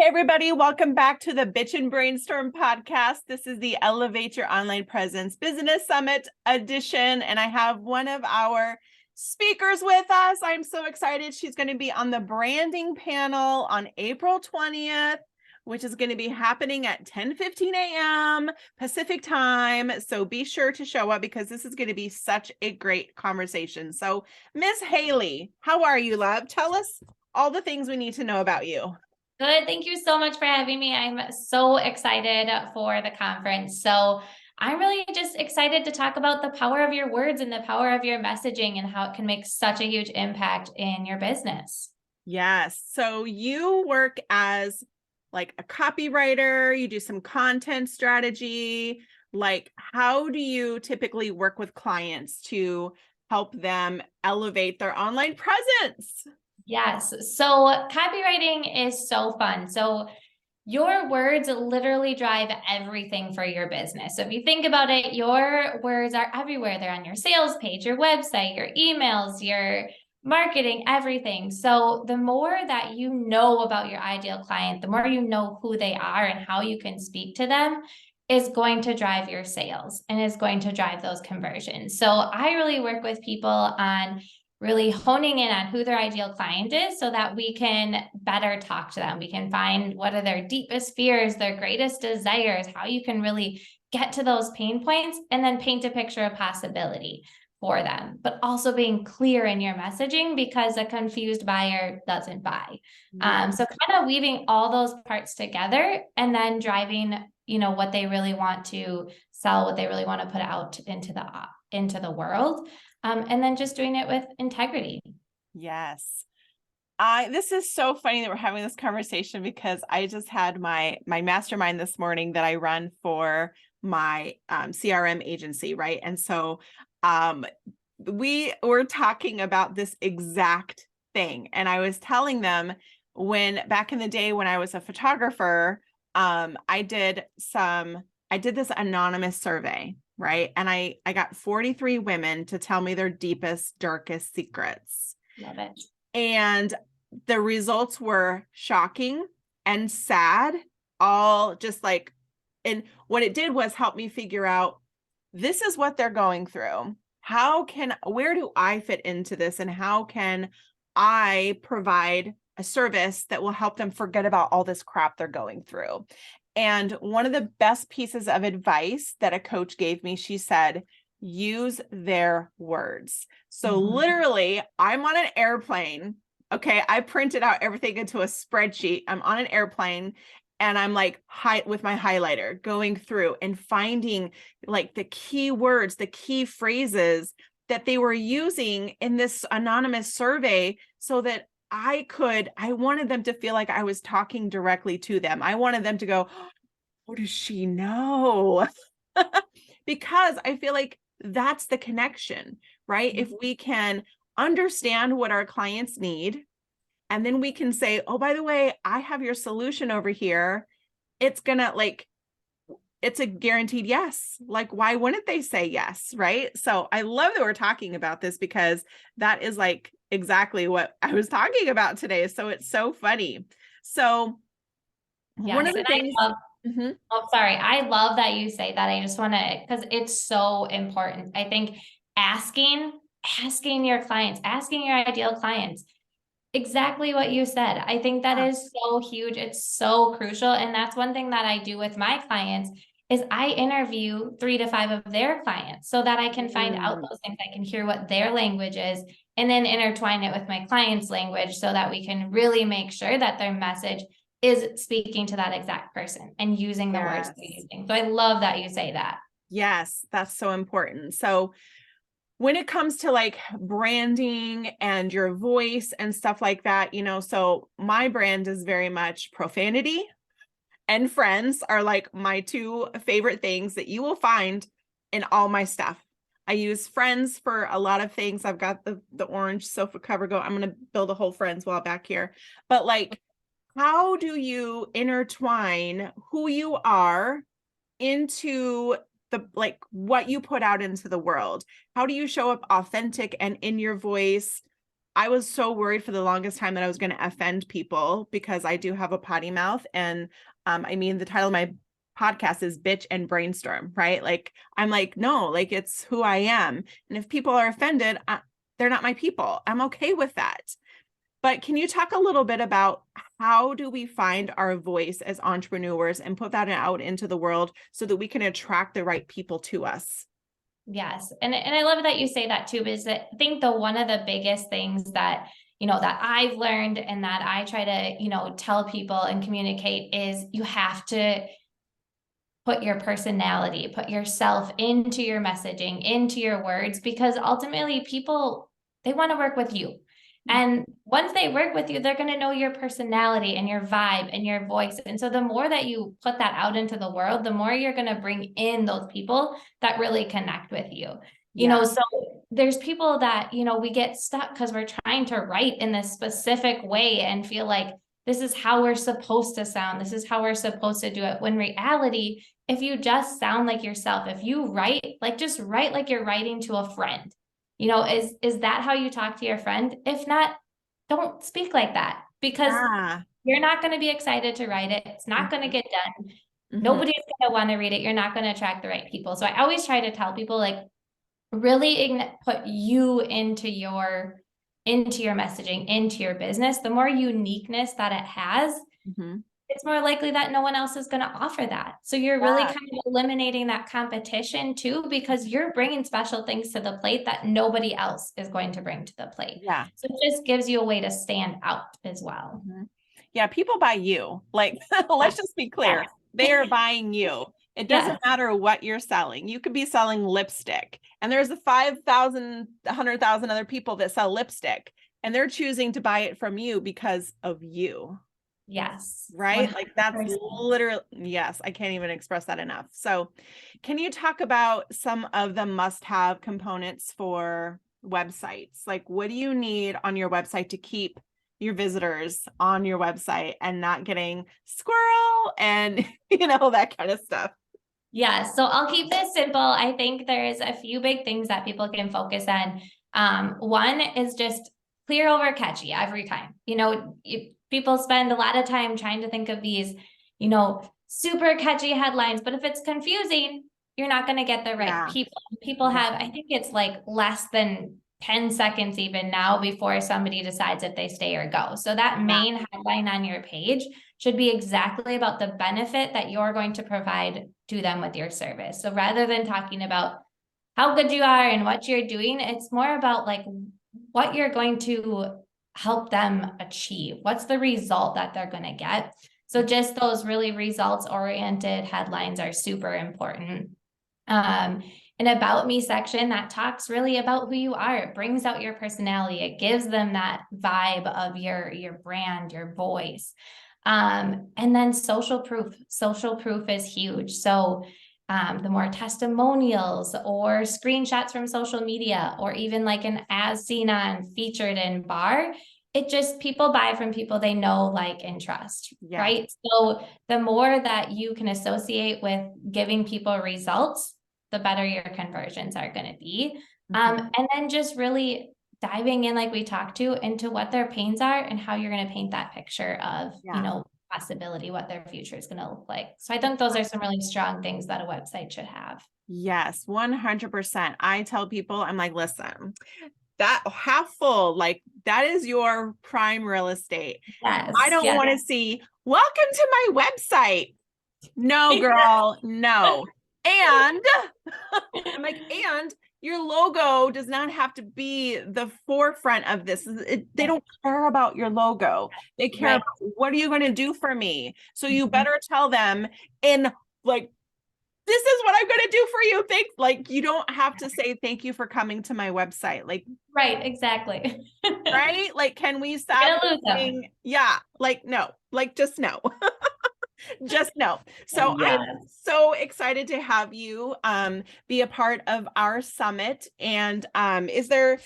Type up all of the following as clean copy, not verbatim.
Hey, everybody, welcome back to the Bitch and Brainstorm podcast. This is the Elevate Your Online Presence Business Summit edition, and I have one of our speakers with us. I'm so excited. She's going to be on the branding panel on April 20th, which is going to be happening at 10:15 a.m. Pacific time. So be sure to show up because this is going to be such a great conversation. So Ms. Hailey, how are you, love? Tell us all the things we need to know about you. Good. Thank you so much for having me. I'm so excited for the conference. So I'm really just excited to talk about the power of your words and the power of your messaging and how it can make such a huge impact in your business. Yes. So you work as like a copywriter, you do some content strategy. Like, how do you typically work with clients to help them elevate their online presence? Yes. So copywriting is so fun. So your words literally drive everything for your business. So if you think about it, your words are everywhere. They're on your sales page, your website, your emails, your marketing, everything. So the more that you know about your ideal client, the more you know who they are and how you can speak to them is going to drive your sales and is going to drive those conversions. So I really work with people on really honing in on who their ideal client is so that we can better talk to them. We can find what are their deepest fears, their greatest desires, how you can really get to those pain points and then paint a picture of possibility for them, but also being clear in your messaging because a confused buyer doesn't buy. So kind of weaving all those parts together and then driving, what they really want to sell, what they really want to put out into the world. And then just doing it with integrity. Yes. This is so funny that we're having this conversation because I just had my mastermind this morning that I run for my CRM agency, right? And so we were talking about this exact thing. And I was telling them when back in the day when I was a photographer, I did this anonymous survey, right? And I got 43 women to tell me their deepest, darkest secrets. Love it. And the results were shocking and sad, all just like, and what it did was help me figure out, this is what they're going through. Where do I fit into this? And how can I provide a service that will help them forget about all this crap they're going through? And one of the best pieces of advice that a coach gave me, she said, use their words. So literally, I'm on an airplane. Okay. I printed out everything into a spreadsheet. I'm on an airplane and I'm like with my highlighter going through and finding like the key words, the key phrases that they were using in this anonymous survey so that I wanted them to feel like I was talking directly to them. I wanted them to go, what does she know? Because I feel like that's the connection, right? If we can understand what our clients need, and then we can say, oh, by the way, I have your solution over here. It's a guaranteed yes. Like, why wouldn't they say yes, right? So I love that we're talking about this because that is like exactly what I was talking about today. So it's so funny. So one of the things. I love that you say that. I just want to, because it's so important. I think asking your clients, asking your ideal clients, exactly what you said. I think that is so huge. It's so crucial. And that's one thing that I do with my clients is I interview 3 to 5 of their clients so that I can find out those things. I can hear what their language is and then intertwine it with my client's language so that we can really make sure that their message is speaking to that exact person and using the words they're using. So I love that you say that. Yes, that's so important. So when it comes to like branding and your voice and stuff like that, so my brand is very much profanity and friends are like my 2 favorite things that you will find in all my stuff. I use friends for a lot of things. I've got the orange sofa cover go. I'm going to build a whole friends wall back here. But like, how do you intertwine who you are into what you put out into the world? How do you show up authentic and in your voice I was so worried for the longest time that I was going to offend people because I do have a potty mouth. And I mean, the title of my podcast is Bitch and Brainstorm, right? Like, I'm like, no, like it's who I am. And if people are offended, they're not my people. I'm okay with that. But can you talk a little bit about how do we find our voice as entrepreneurs and put that out into the world so that we can attract the right people to us? Yes. And I love that you say that too, because I think the one of the biggest things that, that I've learned and that I try to, tell people and communicate is you have to put your personality, put yourself into your messaging, into your words, because ultimately people, they want to work with you. And once they work with you, they're going to know your personality and your vibe and your voice. And so the more that you put that out into the world, the more you're going to bring in those people that really connect with you. So there's people that, we get stuck because we're trying to write in this specific way and feel like this is how we're supposed to sound. This is how we're supposed to do it. When reality, if you just sound like yourself, if you write, like just write like you're writing to a friend. Is that how you talk to your friend? If not, don't speak like that, because you're not going to be excited to write it. It's not going to get done. Nobody's going to want to read it. You're not going to attract the right people. So I always try to tell people, like, really put you into your messaging, into your business. The more uniqueness that it has, it's more likely that no one else is going to offer that. So you're really kind of eliminating that competition too, because you're bringing special things to the plate that nobody else is going to bring to the plate. Yeah. So it just gives you a way to stand out as well. Yeah. People buy you. Like, let's just be clear. They are buying you. It doesn't matter what you're selling. You could be selling lipstick, and there's 5,000, 100,000 other people that sell lipstick, and they're choosing to buy it from you because of you. Yes. Right? 100%. Like that's literally, yes, I can't even express that enough. So can you talk about some of the must-have components for websites? Like, what do you need on your website to keep your visitors on your website and not getting squirrel and, that kind of stuff? Yeah, so I'll keep this simple. I think there's a few big things that people can focus on. One is just clear over catchy every time. People spend a lot of time trying to think of these, super catchy headlines, but if it's confusing, you're not going to get the right people. People have, I think it's like less than 10 seconds even now before somebody decides if they stay or go. So that main headline on your page should be exactly about the benefit that you're going to provide to them with your service. So rather than talking about how good you are and what you're doing, it's more about like what you're going to help them achieve. What's the result that they're going to get? So just those really results oriented headlines are super important. An about me section that talks really about who you are. It brings out your personality. It gives them that vibe of your brand, your voice. And then social proof. Social proof is huge. So the more testimonials or screenshots from social media, or even like an as seen on, featured in bar, it just, people buy from people they know, like, and trust, right? So the more that you can associate with giving people results, the better your conversions are going to be. And then just really diving in, like we talked to, into what their pains are and how you're going to paint that picture of, possibility, what their future is going to look like. So I think those are some really strong things that a website should have. Yes, 100%. I tell people, I'm like, listen, that half full, like that is your prime real estate. Yes, I don't want to see, welcome to my website. No, girl, no. And I'm like, and your logo does not have to be the forefront of this. They don't care about your logo. They care about what are you going to do for me? So you better tell them in like, this is what I'm going to do for you. Thanks. Like, you don't have to say, thank you for coming to my website. Like, right. Exactly. Right. Like, can we stop saying, like, no, like, just no. Just no. So I'm so excited to have you be a part of our summit. And is there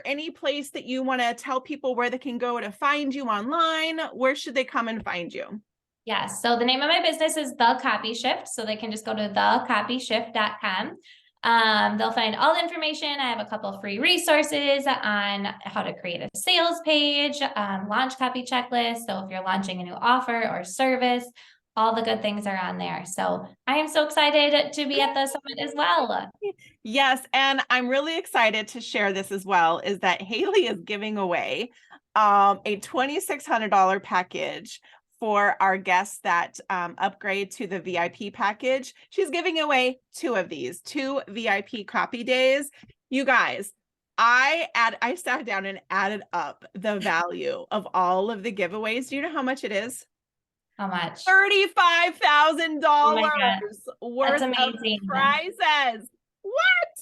any place that you want to tell people where they can go to find you online? Where should they come and find you? Yes. So the name of my business is The Copy Shift. So they can just go to thecopyshift.com. They'll find all the information. I have a couple free resources on how to create a sales page, launch copy checklist. So if you're launching a new offer or service, all the good things are on there. So I am so excited to be at the summit as well. Yes, and I'm really excited to share this as well, is that Hailey is giving away a $2,600 package for our guests that upgrade to the VIP package. She's giving away 2 of these, 2 VIP copy days. You guys, I sat down and added up the value of all of the giveaways. Do you know how much it is? How much? $35,000 Oh my God. worth of amazing. prizes. What?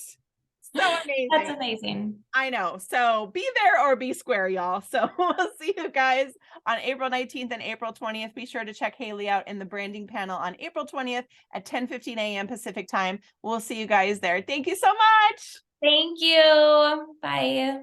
So amazing. That's amazing. I know. So be there or be square, y'all. So we'll see you guys on April 19th and April 20th. Be sure to check Hailey out in the branding panel on April 20th at 10:15 a.m. Pacific time. We'll see you guys there. Thank you so much. Thank you. Bye.